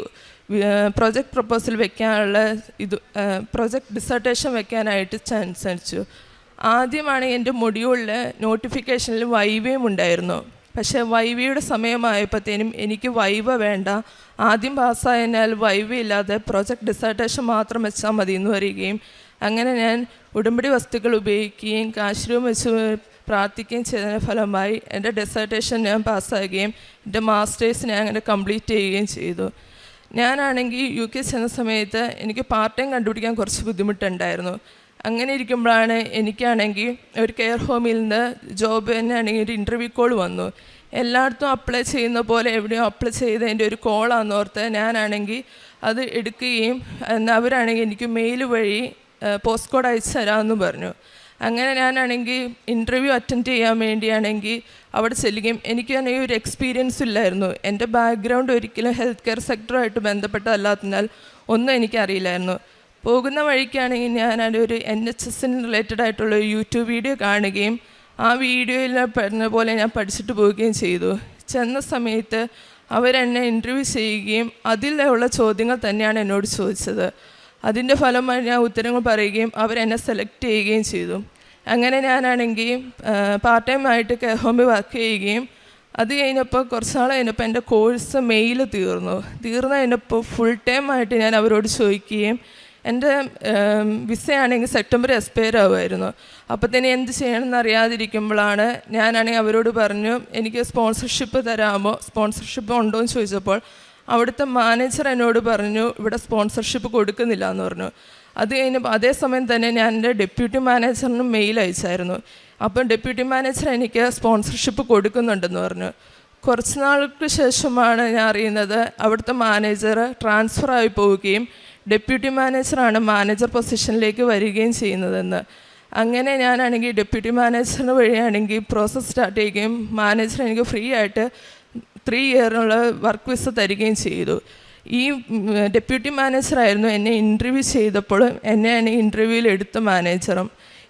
പ്രൊജക്റ്റ് പ്രൊപ്പോസൽ വെക്കാനുള്ള പ്രൊജക്റ്റ് ഡിസർട്ടേഷൻ വെക്കാനായിട്ട് ചാൻസ് അടിച്ചു. ആദ്യമാണ് എൻ്റെ മൊഡ്യൂളിൽ നോട്ടിഫിക്കേഷനിൽ വൈവയും ഉണ്ടായിരുന്നു. പക്ഷേ വൈവയുടെ സമയമായപ്പോഴത്തേനും എനിക്ക് വൈവ വേണ്ട, ആദ്യം പാസ്സായതിനാൽ വൈവ ഇല്ലാതെ പ്രൊജക്റ്റ് ഡിസർട്ടേഷൻ മാത്രം വെച്ചാൽ മതി എന്ന് വരികയും അങ്ങനെ ഞാൻ ഉടമ്പടി വസ്തുക്കൾ ഉപയോഗിക്കുകയും കാശ് രൂപം വെച്ച് പ്രാർത്ഥിക്കുകയും ചെയ്തതിൻ്റെ ഫലമായി എൻ്റെ ഡെസർട്ടേഷൻ ഞാൻ പാസ്സാകുകയും എൻ്റെ മാസ്റ്റേഴ്സ് ഞാൻ അങ്ങനെ കംപ്ലീറ്റ് ചെയ്യുകയും ചെയ്തു. ഞാനാണെങ്കിൽ UK ചെന്ന സമയത്ത് എനിക്ക് പാർട്ട് ടൈം കണ്ടുപിടിക്കാൻ കുറച്ച് ബുദ്ധിമുട്ടുണ്ടായിരുന്നു. അങ്ങനെ ഇരിക്കുമ്പോഴാണ് എനിക്കാണെങ്കിൽ ഒരു കെയർ ഹോമിൽ നിന്ന് ജോബ് തന്നെയാണെങ്കിൽ ഒരു ഇൻ്റർവ്യൂ കോൾ വന്നു. എല്ലായിടത്തും അപ്ലൈ ചെയ്യുന്ന പോലെ എവിടെയോ അപ്ലൈ ചെയ്തതിൻ്റെ ഒരു കോളാണെന്ന് ഓർത്ത് ഞാനാണെങ്കിൽ അത് എടുക്കുകയും അവരാണെങ്കിൽ എനിക്ക് മെയിൽ വഴി പോസ്റ്റ് കോഡ് അയച്ചു തരാമെന്ന് പറഞ്ഞു. അങ്ങനെ ഞാനാണെങ്കിൽ ഇൻ്റർവ്യൂ അറ്റൻഡ് ചെയ്യാൻ വേണ്ടിയാണെങ്കിൽ അവിടെ ചെല്ലുകയും എനിക്കാണെങ്കിൽ ഒരു എക്സ്പീരിയൻസ് ഇല്ലായിരുന്നു. എൻ്റെ ബാക്ക്ഗ്രൗണ്ട് ഒരിക്കലും ഹെൽത്ത് കെയർ സെക്ടറുമായിട്ട് ബന്ധപ്പെട്ടതല്ലാത്തതിനാൽ ഒന്നും എനിക്കറിയില്ലായിരുന്നു. പോകുന്ന വഴിക്കാണെങ്കിൽ ഞാനൊരു NHSന് റിലേറ്റഡ് ആയിട്ടുള്ള ഒരു യൂട്യൂബ് വീഡിയോ കാണുകയും ആ വീഡിയോയിൽ പറഞ്ഞ പോലെ ഞാൻ പഠിച്ചിട്ട് പോവുകയും ചെയ്തു. ചെന്ന സമയത്ത് അവരെന്നെ ഇൻ്റർവ്യൂ ചെയ്യുകയും അതിലുള്ള ചോദ്യങ്ങൾ തന്നെയാണ് എന്നോട് ചോദിച്ചത്. അതിൻ്റെ ഫലമായി ഞാൻ ഉത്തരങ്ങൾ പറയുകയും അവരെന്നെ സെലക്ട് ചെയ്യുകയും ചെയ്തു. അങ്ങനെ ഞാനാണെങ്കിൽ പാർട്ട് ടൈം ആയിട്ട് കെയർ ഹോമിൽ വർക്ക് ചെയ്യുകയും അത് കഴിഞ്ഞപ്പോൾ കുറച്ച് നാൾ കഴിഞ്ഞപ്പോൾ എൻ്റെ കോഴ്സ് മെയിൽ തീർന്നു കഴിഞ്ഞപ്പോൾ ഫുൾ ടൈം ആയിട്ട് ഞാൻ അവരോട് ചോദിക്കുകയും എൻ്റെ വിസയാണെങ്കിൽ സെപ്റ്റംബർ എക്സ്പയർ ആവുമായിരുന്നു. അപ്പോൾ തന്നെ എന്ത് ചെയ്യണമെന്ന് അറിയാതിരിക്കുമ്പോഴാണ് ഞാനാണെങ്കിൽ അവരോട് പറഞ്ഞു എനിക്ക് സ്പോൺസർഷിപ്പ് തരാമോ, സ്പോൺസർഷിപ്പ് ഉണ്ടോ എന്ന് ചോദിച്ചപ്പോൾ അവിടുത്തെ മാനേജർ എന്നോട് പറഞ്ഞു ഇവിടെ സ്പോൺസർഷിപ്പ് കൊടുക്കുന്നില്ല എന്ന് പറഞ്ഞു. അത് കഴിഞ്ഞപ്പോൾ അതേസമയം തന്നെ ഞാൻ എൻ്റെ ഡെപ്യൂട്ടി മാനേജറിന് മെയിൽ അയച്ചായിരുന്നു. അപ്പം ഡെപ്യൂട്ടി മാനേജർ എനിക്ക് സ്പോൺസർഷിപ്പ് കൊടുക്കുന്നുണ്ടെന്ന് പറഞ്ഞു. കുറച്ച് നാൾക്ക് ശേഷമാണ് ഞാൻ അറിയുന്നത് അവിടുത്തെ മാനേജർ ട്രാൻസ്ഫർ ആയി പോവുകയും ഡെപ്യൂട്ടി മാനേജറാണ് മാനേജർ പൊസിഷനിലേക്ക് വരികയും ചെയ്യുന്നതെന്ന്. അങ്ങനെ ഞാനാണെങ്കിൽ ഡെപ്യൂട്ടി മാനേജറിന് വഴിയാണെങ്കിൽ പ്രോസസ്സ് സ്റ്റാർട്ട് ചെയ്യുകയും മാനേജർ എനിക്ക് ഫ്രീ ആയിട്ട് 3 ഇയറിനുള്ള വർക്ക് വിസ തരികയും ചെയ്തു. ഈ ഡെപ്യൂട്ടി മാനേജറായിരുന്നു എന്നെ ഇൻ്റർവ്യൂ ചെയ്തപ്പോൾ എന്നെ ഇൻ്റർവ്യൂവിൽ എടുത്ത മാനേജറും.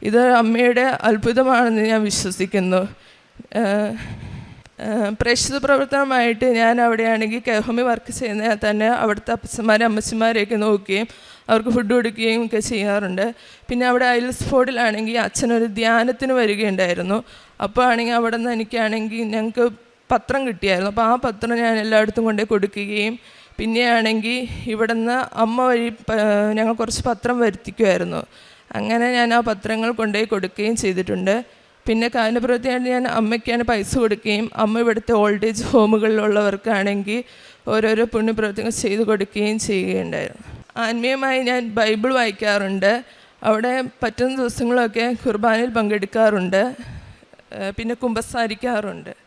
ഇത് അമ്മയുടെ അത്ഭുതമാണെന്ന് ഞാൻ വിശ്വസിക്കുന്നു. പ്രേക്ഷിത പ്രവർത്തനമായിട്ട് ഞാൻ അവിടെയാണെങ്കിൽ കെയർ ഹോമിൽ വർക്ക് ചെയ്യുന്നതിൽ തന്നെ അവിടുത്തെ അപ്പച്ചന്മാരെ അമ്മച്ചിമാരെയൊക്കെ നോക്കുകയും അവർക്ക് ഫുഡ് കൊടുക്കുകയും ഒക്കെ ചെയ്യാറുണ്ട്. പിന്നെ അവിടെ ഐൽസ്ഫോർഡിലാണെങ്കിൽ അച്ഛനൊരു ധ്യാനത്തിന് വരികയുണ്ടായിരുന്നു. അപ്പോൾ ആണെങ്കിൽ അവിടെ നിന്ന് എനിക്കാണെങ്കിൽ ഞങ്ങൾക്ക് പത്രം കിട്ടിയായിരുന്നു. അപ്പോൾ ആ പത്രം ഞാൻ എല്ലായിടത്തും കൊണ്ടുപോയി കൊടുക്കുകയും പിന്നെയാണെങ്കിൽ ഇവിടെ നിന്ന് അമ്മ വഴി ഞങ്ങൾ കുറച്ച് പത്രം വരുത്തിക്കുമായിരുന്നു. അങ്ങനെ ഞാൻ ആ പത്രങ്ങൾ കൊണ്ടുപോയി കൊടുക്കുകയും ചെയ്തിട്ടുണ്ട്. പിന്നെ കാരുണ്യപ്രവൃത്തിയായിട്ട് ഞാൻ അമ്മയ്ക്കാണ് പൈസ കൊടുക്കുകയും അമ്മ ഇവിടുത്തെ ഓൾഡ് ഏജ് ഹോമുകളിലുള്ളവർക്കാണെങ്കിൽ ഓരോരോ പുണ്യപ്രവൃത്തികൾ ചെയ്ത് കൊടുക്കുകയും ചെയ്യുകയുണ്ടായിരുന്നു. ആത്മീയമായി ഞാൻ ബൈബിൾ വായിക്കാറുണ്ട്. അവിടെ പറ്റുന്ന ദിവസങ്ങളൊക്കെ കുർബാനയിൽ പങ്കെടുക്കാറുണ്ട്. പിന്നെ കുമ്പസാരിക്കാറുണ്ട്.